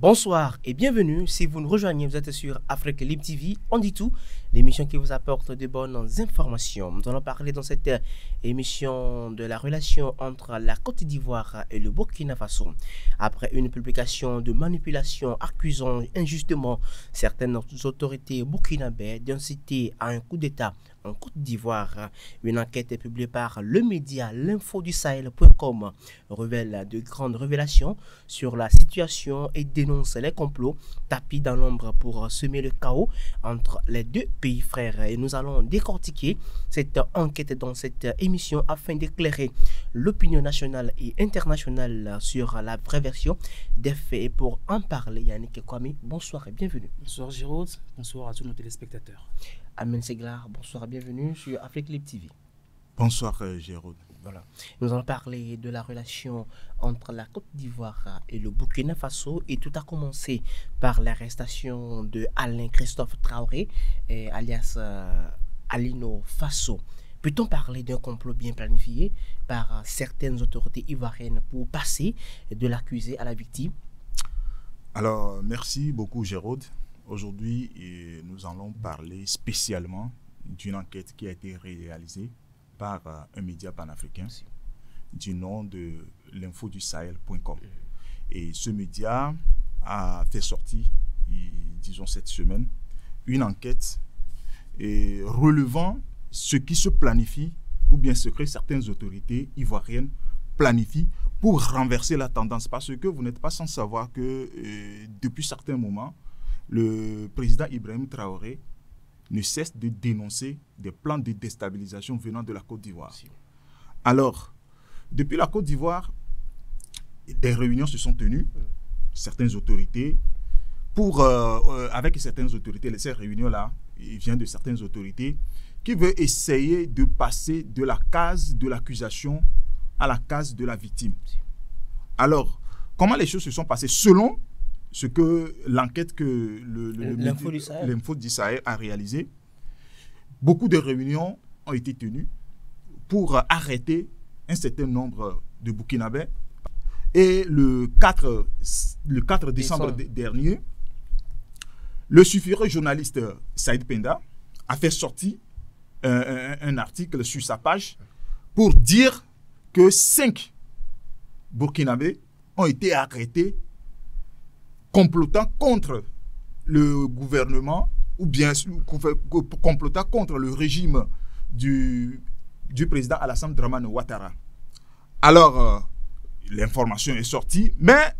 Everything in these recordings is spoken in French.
Bonsoir et bienvenue. Si vous nous rejoignez, vous êtes sur Afrique Libre TV. On dit tout, l'émission qui vous apporte de bonnes informations. Nous allons parler dans cette émission de la relation entre la Côte d'Ivoire et le Burkina Faso. Après une publication de manipulation accusant injustement certaines autorités burkinabées d'inciter à un coup d'État en Côte d'Ivoire, une enquête publiée par le média l'infodusahel.com révèle de grandes révélations sur la situation et dénonce les complots tapis dans l'ombre pour semer le chaos entre les deux pays frères. Et nous allons décortiquer cette enquête dans cette émission afin d'éclairer l'opinion nationale et internationale sur la vraie version des faits. Et pour en parler, Yannick Kwame, bonsoir et bienvenue. Bonsoir Giraud, bonsoir à tous nos téléspectateurs. Amen Seglar, bonsoir et bienvenue sur Afrique Libre TV. Bonsoir Giraud. Voilà. Nous allons parler de la relation entre la Côte d'Ivoire et le Burkina Faso et tout a commencé par l'arrestation de Alain Christophe Traoré, alias Alino Faso. Peut-on parler d'un complot bien planifié par certaines autorités ivoiriennes pour passer de l'accusé à la victime? Alors, merci beaucoup Giraud. Aujourd'hui, nous allons parler spécialement d'une enquête qui a été réalisée par un média panafricain du nom de l'infodusahel.com. Et ce média a fait sortir, disons cette semaine, une enquête relevant ce qui se planifie ou bien ce que certaines autorités ivoiriennes planifient pour renverser la tendance. Parce que vous n'êtes pas sans savoir que depuis certains moments, le président Ibrahim Traoré ne cesse de dénoncer des plans de déstabilisation venant de la Côte d'Ivoire. Alors, depuis la Côte d'Ivoire, des réunions se sont tenues, certaines autorités, avec certaines autorités, ces réunions-là, il vient de certaines autorités qui veulent essayer de passer de la case de l'accusation à la case de la victime. Alors, comment les choses se sont passées selon ce que l'enquête que l'Info du Sahel a réalisé? Beaucoup de réunions ont été tenues pour arrêter un certain nombre de Burkinabés. Et le 4 décembre dernier, le sulfureux journaliste Saïd Penda a fait sortir un article sur sa page pour dire que 5 Burkinabés ont été arrêtés complotant contre le gouvernement ou bien complotant contre le régime du président Alassane Dramane Ouattara. Alors, l'information est sortie, mais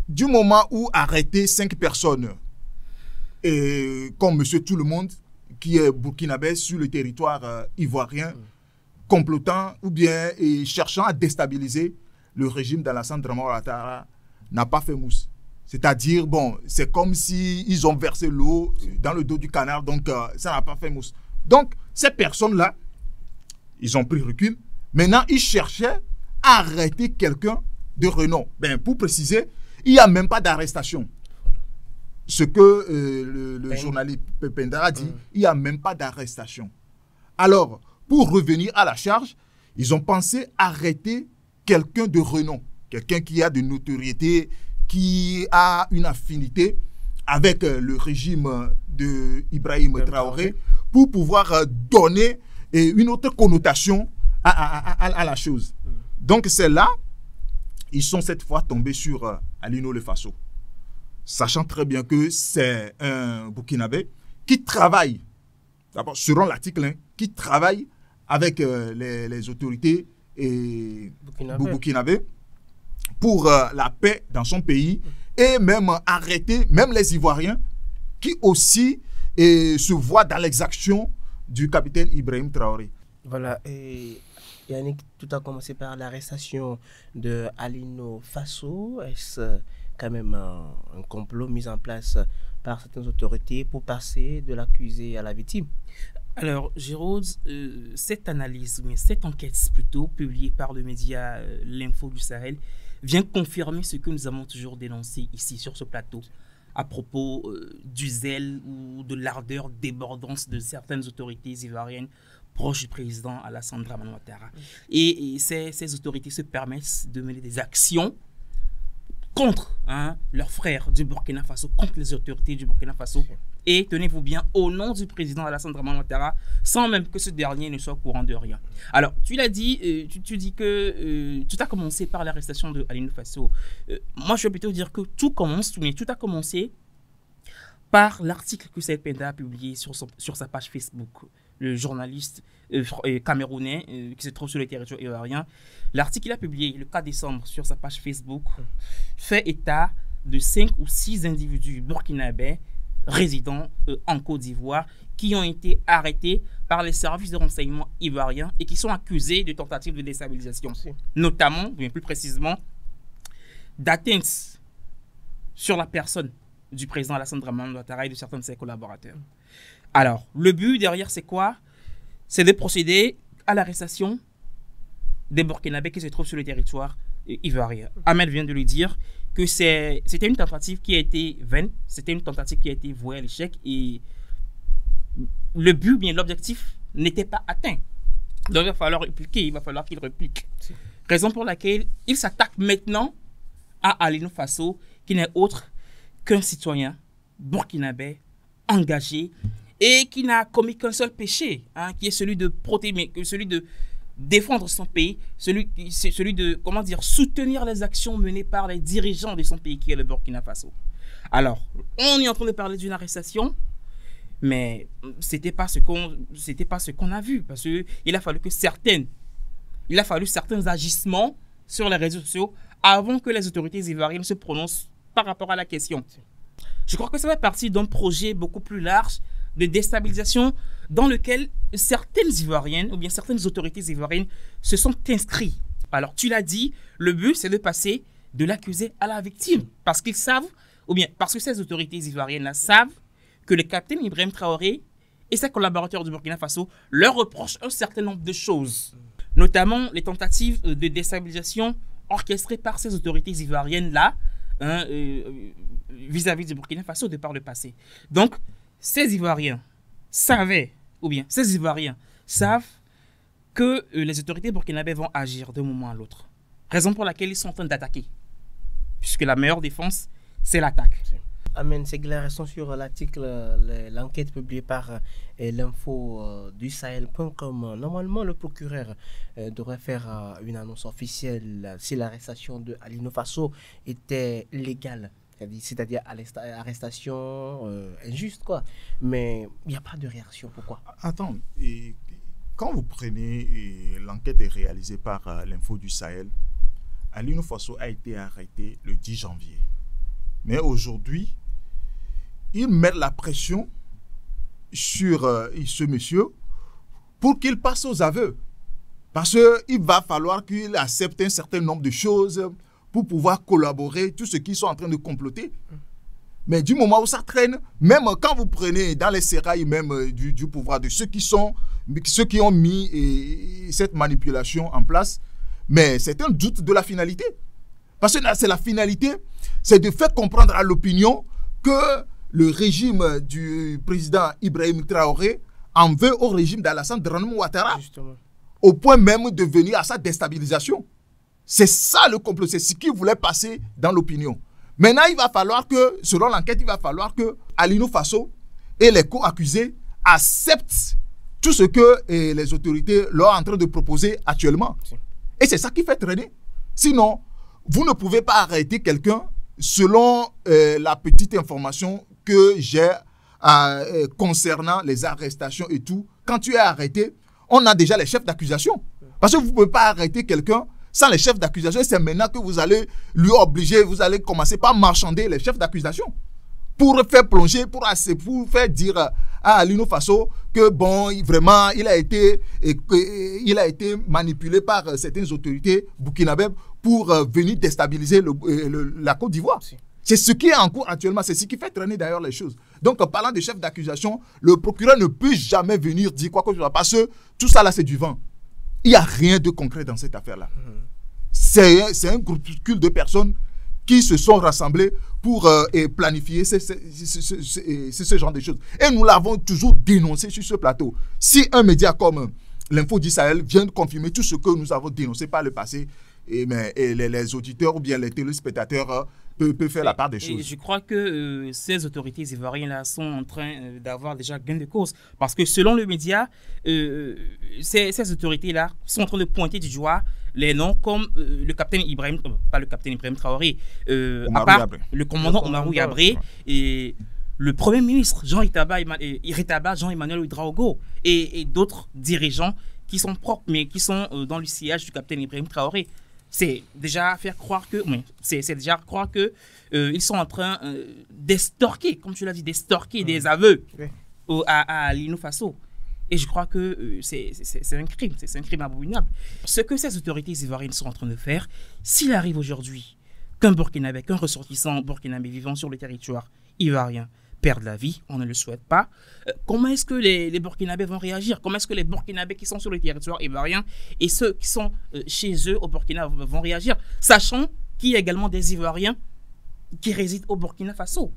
du moment où arrêter 5 personnes, comme Monsieur Tout-le-Monde, qui est burkinabé sur le territoire ivoirien, complotant ou bien cherchant à déstabiliser le régime d'Alassane Dramane Ouattara, n'a pas fait mousse. C'est-à-dire, bon, c'est comme s'ils ont versé l'eau dans le dos du canard, donc ça n'a pas fait mousse. Donc, ces personnes-là, ils ont pris recul. Maintenant, ils cherchaient à arrêter quelqu'un de renom. Ben, pour préciser, il n'y a même pas d'arrestation. Ce que le journaliste Penda a dit, il n'y a même pas d'arrestation. Alors, pour revenir à la charge, ils ont pensé arrêter quelqu'un de renom, quelqu'un qui a de notoriété, qui a une affinité avec le régime de Ibrahim Traoré pour pouvoir donner une autre connotation à la chose. Donc c'est là, ils sont cette fois tombés sur Alino Faso, sachant très bien que c'est un Burkinabé qui travaille, d'abord selon l'article, qui travaille avec les autorités burkinabé pour la paix dans son pays et même arrêter même les Ivoiriens qui aussi se voient dans l'exaction du capitaine Ibrahim Traoré. Voilà, et Yannick, tout a commencé par l'arrestation de Alino Faso. Est-ce quand même un complot mis en place par certaines autorités pour passer de l'accusé à la victime? Alors, Giraud, cette analyse, mais cette enquête plutôt, publiée par le média L'Info du Sahel, vient confirmer ce que nous avons toujours dénoncé ici sur ce plateau à propos du zèle ou de l'ardeur débordante de certaines autorités ivoiriennes proches du président Alassane Dramane Ouattara. Et ces autorités se permettent de mener des actions contre leurs frères du Burkina Faso, contre les autorités du Burkina Faso. Et tenez-vous bien, au nom du président Alassane Dramane Ouattara, sans même que ce dernier ne soit au courant de rien. Alors, tu l'as dit, tu dis que tout a commencé par l'arrestation de Ali Faso. Moi, je vais plutôt dire que tout a commencé par l'article que Saïd Penda a publié sur sa page Facebook. Le journaliste camerounais qui se trouve sur le territoire ivoirien. L'article qu'il a publié le 4 décembre sur sa page Facebook fait état de 5 ou 6 individus burkinabés résidant en Côte d'Ivoire qui ont été arrêtés par les services de renseignement ivoiriens et qui sont accusés de tentatives de déstabilisation, notamment, bien plus précisément, d'atteinte sur la personne du président Alassane Dramane Ouattara et de certains de ses collaborateurs. Alors, le but derrière, c'est quoi? C'est de procéder à l'arrestation des Burkinabés qui se trouvent sur le territoire ivoirien. Ahmed vient de lui dire que c'était une tentative qui a été vaine, c'était une tentative qui a été vouée à l'échec et le but, bien l'objectif, n'était pas atteint. Donc il va falloir répliquer, il va falloir qu'il réplique. Raison pour laquelle il s'attaque maintenant à Ali Faso, qui n'est autre qu'un citoyen burkinabé engagé et qui n'a commis qu'un seul péché, qui est celui de protéger, celui de défendre son pays, celui de, comment dire, soutenir les actions menées par les dirigeants de son pays qui est le Burkina Faso. Alors, on est en train de parler d'une arrestation, mais c'était pas ce qu'on a vu, parce que il a fallu certains agissements sur les réseaux sociaux avant que les autorités ivoiriennes se prononcent par rapport à la question. Je crois que ça fait partie d'un projet beaucoup plus large de déstabilisation dans lequel certaines Ivoiriennes ou bien certaines autorités ivoiriennes se sont inscrites. Alors, tu l'as dit, le but, c'est de passer de l'accusé à la victime. Parce qu'ils savent, ou bien parce que ces autorités ivoiriennes savent que le capitaine Ibrahim Traoré et ses collaborateurs du Burkina Faso leur reprochent un certain nombre de choses, notamment les tentatives de déstabilisation orchestrées par ces autorités ivoiriennes-là vis-à-vis du Burkina Faso de par le passé. Donc, ces Ivoiriens savent que les autorités burkinabées vont agir d'un moment à l'autre. Raison pour laquelle ils sont en train d'attaquer. Puisque la meilleure défense, c'est l'attaque. Amen, c'est clair. Restons sur l'article, l'enquête publiée par l'info du Sahel.com. Normalement, le procureur devrait faire une annonce officielle si l'arrestation de Ali Faso était légale. C'est-à-dire arrestation injuste, quoi. Mais il n'y a pas de réaction. Pourquoi? Attends, quand vous prenez l'enquête est réalisée par l'info du Sahel, Ali Faso a été arrêté le 10 janvier. Mais aujourd'hui, ils mettent la pression sur ce monsieur pour qu'il passe aux aveux. Parce qu'il va falloir qu'il accepte un certain nombre de choses pour pouvoir collaborer, tous ceux qui sont en train de comploter. Mais du moment où ça traîne, même quand vous prenez dans les sérails même du pouvoir de ceux qui ont mis cette manipulation en place, mais c'est un doute de la finalité. Parce que c'est la finalité, c'est de faire comprendre à l'opinion que le régime du président Ibrahim Traoré en veut au régime d'Alassane Dramane Ouattara, au point même de venir à sa déstabilisation. C'est ça le complot, c'est ce qu'il voulait passer dans l'opinion. Maintenant, il va falloir que, selon l'enquête, il va falloir que Ali Faso et les co-accusés acceptent tout ce que les autorités leur sont en train de proposer actuellement. Et c'est ça qui fait traîner. Sinon, vous ne pouvez pas arrêter quelqu'un selon la petite information que j'ai concernant les arrestations et tout. Quand tu es arrêté, on a déjà les chefs d'accusation. Parce que vous ne pouvez pas arrêter quelqu'un sans les chefs d'accusation. C'est maintenant que vous allez lui obliger, vous allez commencer par marchander les chefs d'accusation. Pour faire plonger, pour faire dire à Ali Faso que bon, vraiment, il a été manipulé par certaines autorités burkinabées pour venir déstabiliser la Côte d'Ivoire. C'est ce qui est en cours actuellement, c'est ce qui fait traîner d'ailleurs les choses. Donc, en parlant de chef d'accusation, le procureur ne peut jamais venir dire quoi que ce soit, parce que tout ça là, c'est du vent. Il n'y a rien de concret dans cette affaire-là. C'est un groupuscule de personnes qui se sont rassemblées pour planifier ce genre de choses. Et nous l'avons toujours dénoncé sur ce plateau. Si un média comme l'Info du Sahel vient de confirmer tout ce que nous avons dénoncé par le passé, et les auditeurs ou bien les téléspectateurs peut faire la part des Et choses. je crois que ces autorités ivoiriennes-là sont en train d'avoir déjà gain de cause. Parce que selon le média, ces autorités-là sont en train de pointer du doigt les noms comme le capitaine Ibrahim, pas le capitaine Ibrahim Traoré, à part le commandant Omarou Yabré et le Premier ministre Iritaba Jean-Emmanuel Ouedraogo et d'autres dirigeants qui sont propres, mais qui sont dans le sillage du capitaine Ibrahim Traoré. C'est déjà faire croire que, ils sont en train d'estorquer, comme tu l'as dit, d'estorquer des aveux à l'Ino Faso. Et je crois que c'est un crime, c'est un crime abominable. Ce que ces autorités ivoiriennes sont en train de faire, s'il arrive aujourd'hui qu'un Burkinabé, qu'un ressortissant burkinabé vivant sur le territoire ivoirien perdent la vie, on ne le souhaite pas. Comment est-ce que les Burkinabés vont réagir? Comment est-ce que les Burkinabés qui sont sur le territoire ivoirien et ceux qui sont chez eux au Burkina vont réagir, sachant qu'il y a également des Ivoiriens qui résident au Burkina Faso?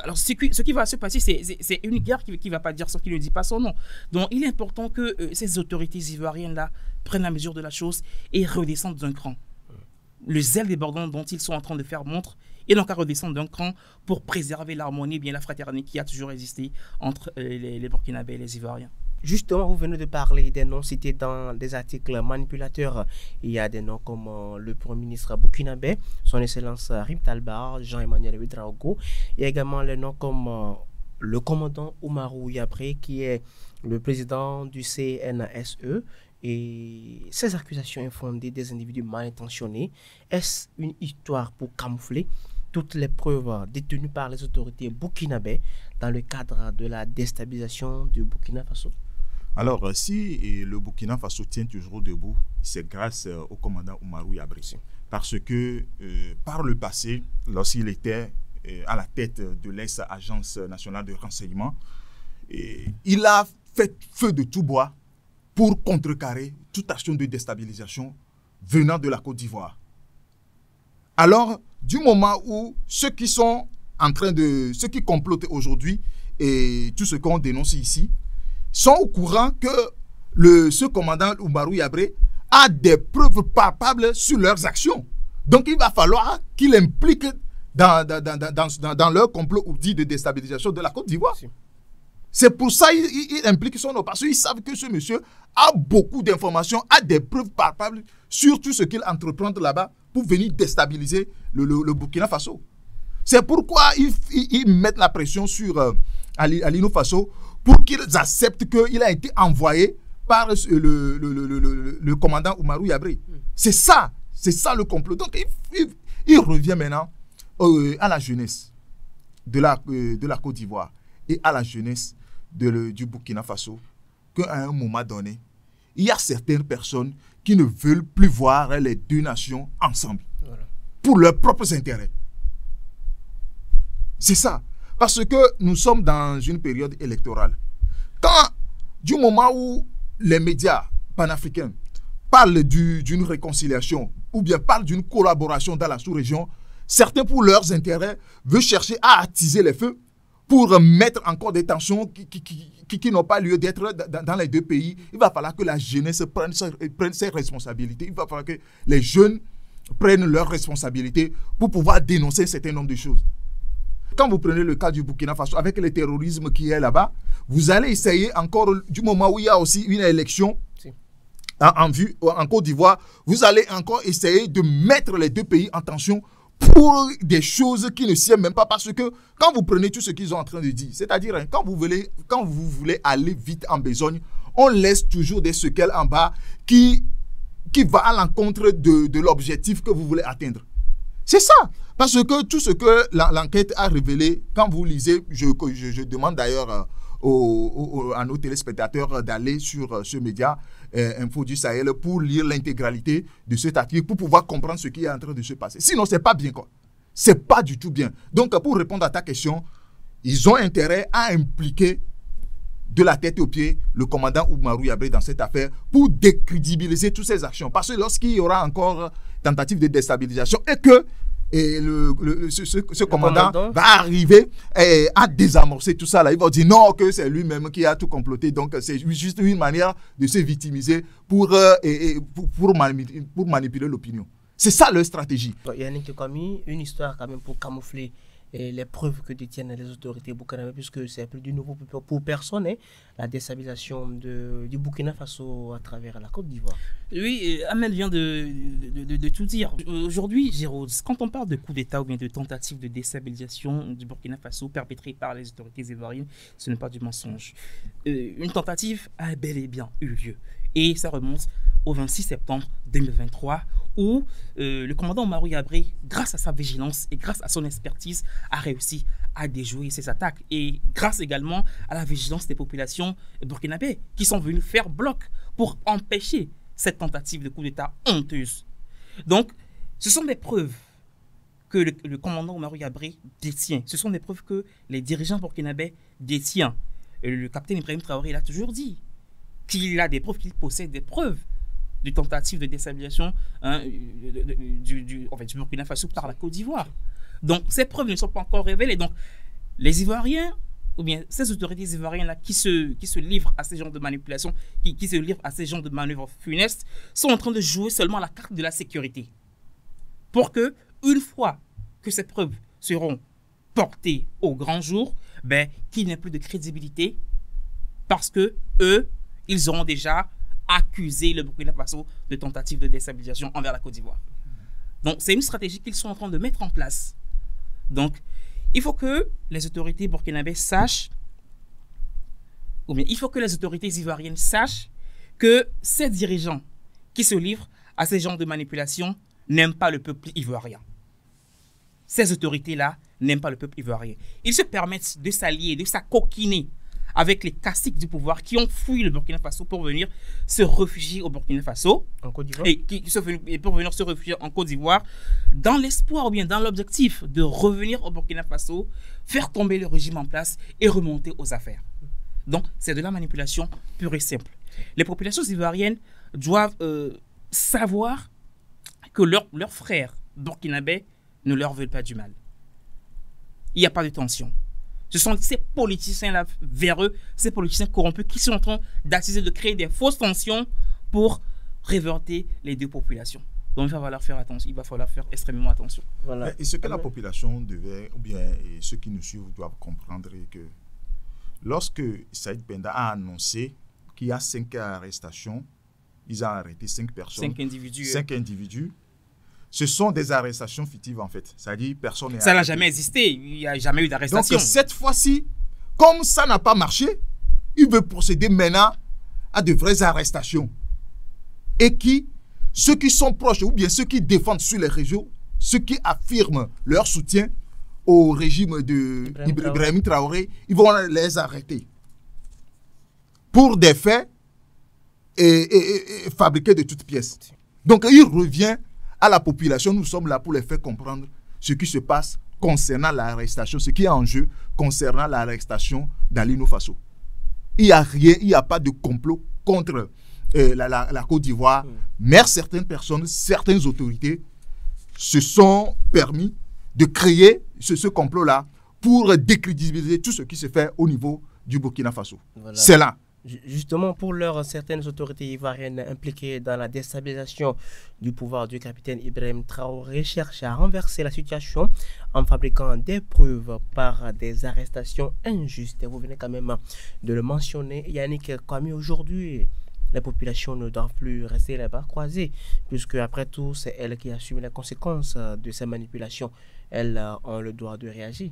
Alors, ce qui va se passer, c'est une guerre qui ne va pas dire ce qui ne dit pas son nom. Donc, il est important que ces autorités ivoiriennes-là prennent la mesure de la chose et redescendent d'un cran. Le zèle débordant dont ils sont en train de faire montre, et donc à redescendre d'un cran pour préserver l'harmonie, bien la fraternité qui a toujours existé entre les Burkinabés et les Ivoiriens. Justement, vous venez de parler des noms cités dans des articles manipulateurs. Il y a des noms comme le Premier ministre burkinabé, son Excellence Rim Talbar, Jean-Emmanuel Ouedraogo. Il y a également les noms comme le commandant Omarou Yabré, qui est le président du CNSE. Et ces accusations infondées des individus mal intentionnés, est-ce une histoire pour camoufler toutes les preuves détenues par les autorités burkinabées dans le cadre de la déstabilisation du Burkina Faso? Alors, si le Burkina Faso tient toujours debout, c'est grâce au commandant Omarou Yabré. Parce que par le passé, lorsqu'il était à la tête de l'ex-agence nationale de renseignement, il a fait feu de tout bois pour contrecarrer toute action de déstabilisation venant de la Côte d'Ivoire. Alors, du moment où ceux qui complotent aujourd'hui et tout ce qu'on dénonce ici sont au courant que ce commandant Omarou Yabré a des preuves palpables sur leurs actions. Donc, il va falloir qu'il implique dans leur complot dit de déstabilisation de la Côte d'Ivoire. C'est pour ça qu'il implique son nom, parce qu'ils savent que ce monsieur a beaucoup d'informations, a des preuves palpables sur tout ce qu'il entreprend là-bas pour venir déstabiliser le Burkina Faso. C'est pourquoi ils mettent la pression sur l'Ino Faso pour qu'ils acceptent qu'il a été envoyé par le commandant Omarou Yabré. C'est ça le complot. Donc il revient maintenant à la jeunesse de la Côte d'Ivoire et à la jeunesse du Burkina Faso qu'à un moment donné, il y a certaines personnes qui ne veulent plus voir les deux nations ensemble pour leurs propres intérêts. C'est ça. Parce que nous sommes dans une période électorale. Du moment où les médias panafricains parlent d'une réconciliation ou bien parlent d'une collaboration dans la sous-région, certains, pour leurs intérêts, veulent chercher à attiser les feux pour mettre encore des tensions qui n'ont pas lieu d'être dans les deux pays. Il va falloir que la jeunesse prenne ses responsabilités. Il va falloir que les jeunes prennent leurs responsabilités pour pouvoir dénoncer un certain nombre de choses. Quand vous prenez le cas du Burkina Faso, avec le terrorisme qui est là-bas, vous allez essayer encore, du moment où il y a aussi une élection en vue en Côte d'Ivoire, vous allez encore essayer de mettre les deux pays en tension pour des choses qui ne siennent même pas, parce que quand vous prenez tout ce qu'ils sont en train de dire, c'est-à-dire quand vous voulez aller vite en besogne, on laisse toujours des séquelles en bas qui va à l'encontre de l'objectif que vous voulez atteindre. C'est ça. Parce que tout ce que l'enquête a révélé, quand vous lisez, je demande d'ailleurs à nos téléspectateurs d'aller sur ce média Info du Sahel pour lire l'intégralité de cet article, pour pouvoir comprendre ce qui est en train de se passer. Sinon, c'est pas bien, quoi. C'est pas du tout bien. Donc, pour répondre à ta question, ils ont intérêt à impliquer de la tête aux pieds le commandant Omarou Yabré dans cette affaire pour décrédibiliser toutes ces actions. Parce que lorsqu'il y aura encore tentative de déstabilisation et que ce commandant va arriver à désamorcer tout ça, là, il va dire non, que c'est lui-même qui a tout comploté. Donc, c'est juste une manière de se victimiser pour manipuler l'opinion. C'est ça leur stratégie. Il y a une histoire quand même pour camoufler les preuves que détiennent les autorités burkinabées, puisque c'est plus du nouveau pour personne, hein, la déstabilisation du Burkina Faso à travers la Côte d'Ivoire. Oui, Ahmed vient de tout dire. Aujourd'hui, Géraud, quand on parle de coup d'État ou bien de tentative de déstabilisation du Burkina Faso perpétrée par les autorités ivoiriennes, ce n'est pas du mensonge. Une tentative a bel et bien eu lieu. Et ça remonte au 26 septembre 2023, où le commandant Oumarou Yabré, grâce à sa vigilance et grâce à son expertise, a réussi à déjouer ces attaques. Et grâce également à la vigilance des populations burkinabées qui sont venues faire bloc pour empêcher cette tentative de coup d'État honteuse. Donc, ce sont des preuves que le commandant Oumarou Yabré détient. Ce sont des preuves que les dirigeants burkinabés détiennent. Le capitaine Ibrahim Traoré l'a toujours dit, qu'il a des preuves, qu'il possède des preuves de tentative de déstabilisation du Burkina Faso par la Côte d'Ivoire. Donc, ces preuves ne sont pas encore révélées. Donc, les Ivoiriens, ou bien ces autorités ivoiriennes-là qui se livrent à ces genres de manipulations, qui se livrent à ces genres de manœuvres funestes, sont en train de jouer seulement la carte de la sécurité. Pour que, une fois que ces preuves seront portées au grand jour, qu'il n'y ait plus de crédibilité, parce que eux, ils auront déjà accusé le Burkina Faso de tentative de déstabilisation envers la Côte d'Ivoire. Donc, c'est une stratégie qu'ils sont en train de mettre en place. Donc, il faut que les autorités burkinabées sachent, ou bien il faut que les autorités ivoiriennes sachent que ces dirigeants qui se livrent à ces genres de manipulation n'aiment pas le peuple ivoirien. Ces autorités-là n'aiment pas le peuple ivoirien. Ils se permettent de s'allier, de s'acoquiner avec les caciques du pouvoir qui ont fui le Burkina Faso pour venir se réfugier au Burkina Faso, en Côte d'Ivoire, et pour venir se réfugier en Côte d'Ivoire, dans l'espoir ou bien dans l'objectif de revenir au Burkina Faso, faire tomber le régime en place et remonter aux affaires. Donc, c'est de la manipulation pure et simple. Les populations ivoiriennes doivent savoir que leurs frères burkinabés ne leur veulent pas du mal. Il n'y a pas de tension. Ce sont ces politiciens-là véreux, ces politiciens corrompus qui sont en train d'attiser, de créer des fausses tensions pour révolter les deux populations. Donc il va falloir faire attention, il va falloir faire extrêmement attention. Voilà. Et ce que la population devait, ou bien et ceux qui nous suivent doivent comprendre est que lorsque Saïd Penda a annoncé qu'il y a 5 arrestations, ils ont arrêté 5 personnes. 5 individus. 5 individus. Ce sont des arrestations fictives en fait. C'est-à-dire personne n'est ça n'a jamais existé. Il n'y a jamais eu d'arrestation. Donc cette fois-ci, comme ça n'a pas marché, il veut procéder maintenant à de vraies arrestations. Et ceux qui sont proches ou bien ceux qui défendent sur les réseaux, ceux qui affirment leur soutien au régime d'Ibrahim Traoré, ils vont les arrêter. Pour des faits et fabriqués de toutes pièces. Donc il revient à la population, nous sommes là pour les faire comprendre ce qui se passe concernant l'arrestation, ce qui est en jeu concernant l'arrestation d'Alino Faso. Il n'y a rien, il n'y a pas de complot contre la Côte d'Ivoire, mais certaines personnes, certaines autorités se sont permis de créer ce complot-là pour décrédibiliser tout ce qui se fait au niveau du Burkina Faso. Voilà. C'est là. Justement, pour l'heure, certaines autorités ivoiriennes impliquées dans la déstabilisation du pouvoir du capitaine Ibrahim Traoré cherchent à renverser la situation en fabriquant des preuves par des arrestations injustes. Et vous venez quand même de le mentionner, Yannick Kwame. Aujourd'hui, les populations ne doivent plus rester les bras croisés, puisque après tout, c'est elles qui assument les conséquences de ces manipulations. Elles ont le droit de réagir.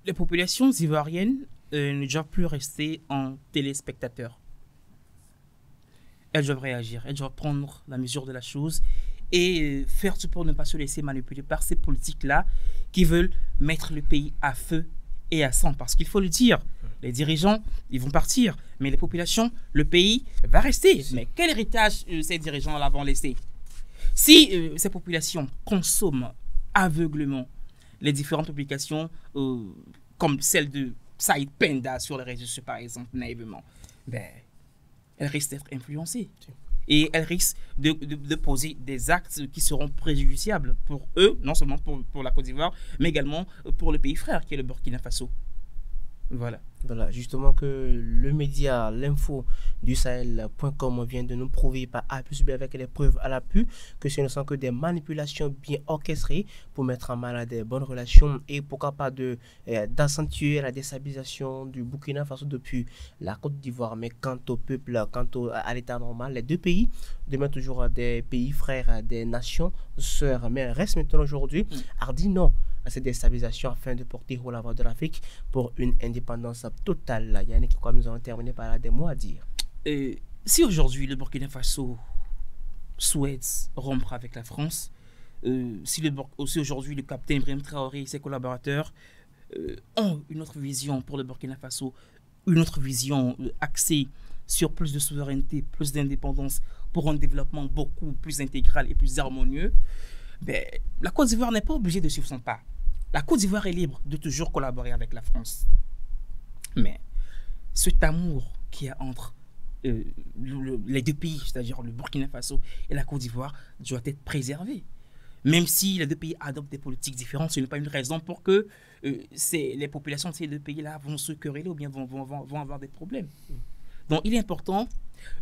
Les populations ivoiriennes ne doivent plus rester en téléspectateurs. Elles doivent réagir, elles doivent prendre la mesure de la chose et faire tout pour ne pas se laisser manipuler par ces politiques-là qui veulent mettre le pays à feu et à sang. Parce qu'il faut le dire, les dirigeants, ils vont partir, mais les populations, le pays va rester. Mais quel héritage ces dirigeants-là vont laisser? Si ces populations consomment aveuglément les différentes publications comme celle de Saïd Penda sur les réseaux sociaux, par exemple, naïvement, elle risque d'être influencée. Et elle risque de poser des actes qui seront préjudiciables pour eux, non seulement pour la Côte d'Ivoire, mais également pour le pays frère qui est le Burkina Faso. Voilà. Voilà, justement que le média, l'info du Sahel.com vient de nous prouver par A plus B avec les preuves à l'appui que ce ne sont que des manipulations bien orchestrées pour mettre en mal des bonnes relations et pourquoi pas d'accentuer la déstabilisation du Burkina Faso depuis la Côte d'Ivoire. Mais quant au peuple, à l'état normal, les deux pays demeurent toujours des pays frères, des nations sœurs. Mais reste maintenant aujourd'hui, Hardy non à cette déstabilisation afin de porter haut la voix de l'Afrique pour une indépendance totale. Yannick, quoi, nous allons terminer par là des mots à dire. Si aujourd'hui le Burkina Faso souhaite rompre avec la France, si aujourd'hui le capitaine Ibrahim Traoré et ses collaborateurs ont une autre vision pour le Burkina Faso, une autre vision axée sur plus de souveraineté, plus d'indépendance pour un développement beaucoup plus intégral et plus harmonieux, ben, la Côte d'Ivoire n'est pas obligée de suivre son pas. La Côte d'Ivoire est libre de toujours collaborer avec la France. Mais cet amour qu'il y a entre les deux pays, c'est-à-dire le Burkina Faso et la Côte d'Ivoire, doit être préservé. Même si les deux pays adoptent des politiques différentes, ce n'est pas une raison pour que les populations de ces deux pays-là vont se quereller ou bien vont avoir des problèmes. Donc il est important.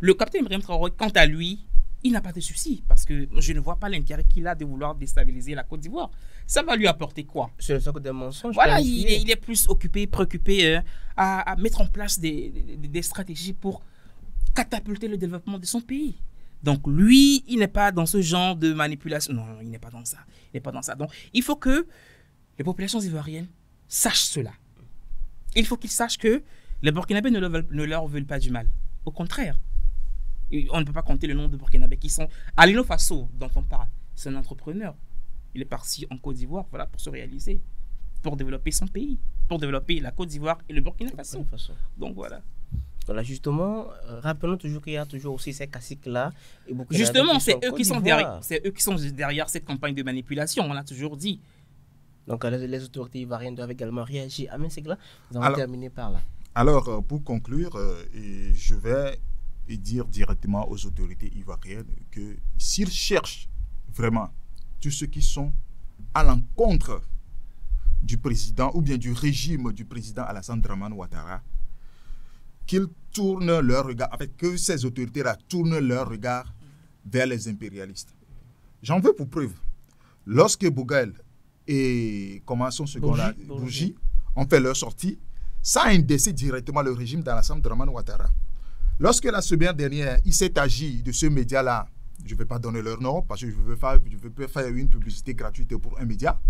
Le capitaine Ibrahim Traoré, quant à lui, il n'a pas de souci parce que je ne vois pas l'intérêt qu'il a de vouloir déstabiliser la Côte d'Ivoire. Ça va lui apporter quoi? Ce ne sont que des mensonges. Voilà, il est plus préoccupé à mettre en place des stratégies pour catapulter le développement de son pays. Donc lui, il n'est pas dans ce genre de manipulation. Non, il n'est pas dans ça. Il n'est pas dans ça. Donc il faut que les populations ivoiriennes sachent cela. Il faut qu'ils sachent que les Burkinabés ne leur veulent pas du mal. Au contraire. Et on ne peut pas compter le nombre de Burkinabés qui sont... Alino Faso, dont on parle, c'est un entrepreneur. Il est parti en Côte d'Ivoire voilà, pour se réaliser, pour développer son pays, pour développer la Côte d'Ivoire et le Burkina Faso. Donc voilà. Voilà, justement, rappelons toujours qu'il y a toujours aussi ces caciques-là. Justement, c'est eux qui sont derrière cette campagne de manipulation, on l'a toujours dit. Donc les autorités ivoiriennes doivent également réagir. Amen, c'est là. Nous allons terminer par là. Alors, pour conclure, je vais dire directement aux autorités ivoiriennes que s'ils cherchent vraiment tous ceux qui sont à l'encontre du président ou bien du régime du président Alassane Dramane Ouattara, qu'ils tournent leur regard, que ces autorités-là tournent leur regard vers les impérialistes. J'en veux pour preuve. Lorsque Boughaïl et son second-là, Bourgi, ont fait leur sortie, ça a indexé directement le régime d'Alassane Dramane Ouattara. Lorsque la semaine dernière, il s'est agi de ce média-là, je ne vais pas donner leur nom parce que je veux faire une publicité gratuite pour un média.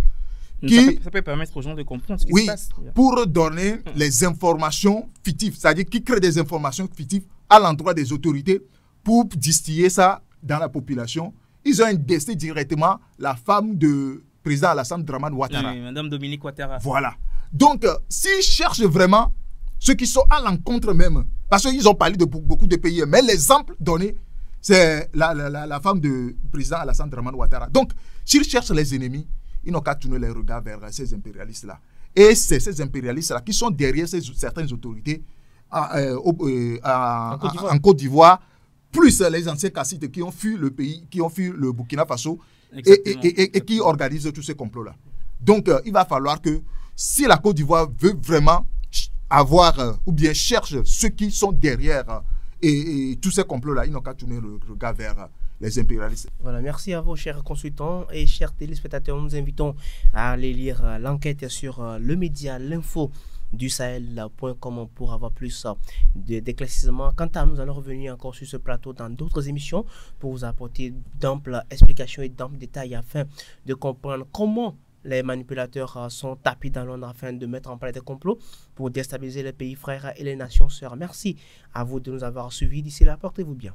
Ça peut permettre aux gens de comprendre ce qui se passe. Pour donner les informations fictives, c'est-à-dire qui créent des informations fictives à l'endroit des autorités pour distiller ça dans la population. Ils ont indexé directement la femme de président Alassane Dramane Ouattara. Oui, Madame Dominique Ouattara. Voilà. Donc, s'ils cherchent vraiment ceux qui sont à l'encontre même, parce qu'ils ont parlé de beaucoup de pays, mais l'exemple donné, c'est la femme du président Alassane Dramane Ouattara. Donc, s'ils cherchent les ennemis, ils n'ont qu'à tourner les regards vers ces impérialistes-là. Et c'est ces impérialistes-là qui sont derrière certaines autorités en Côte d'Ivoire, plus les anciens caciques qui ont fui le pays, qui ont fui le Burkina Faso et qui organisent tous ces complots-là. Donc, il va falloir que si la Côte d'Ivoire veut vraiment avoir ou bien cherche ceux qui sont derrière et tous ces complots-là, ils n'ont qu'à tourner le regard vers les impérialistes. Voilà, merci à vous, chers consultants et chers téléspectateurs. Nous invitons à aller lire l'enquête sur le média, l'info du Sahel.com pour avoir plus d'éclaircissements. Quant à nous, nous allons revenir encore sur ce plateau dans d'autres émissions pour vous apporter d'amples explications et d'amples détails afin de comprendre comment les manipulateurs sont tapis dans l'ombre afin de mettre en place des complots pour déstabiliser les pays frères et les nations sœurs. Merci à vous de nous avoir suivis. D'ici là, portez-vous bien.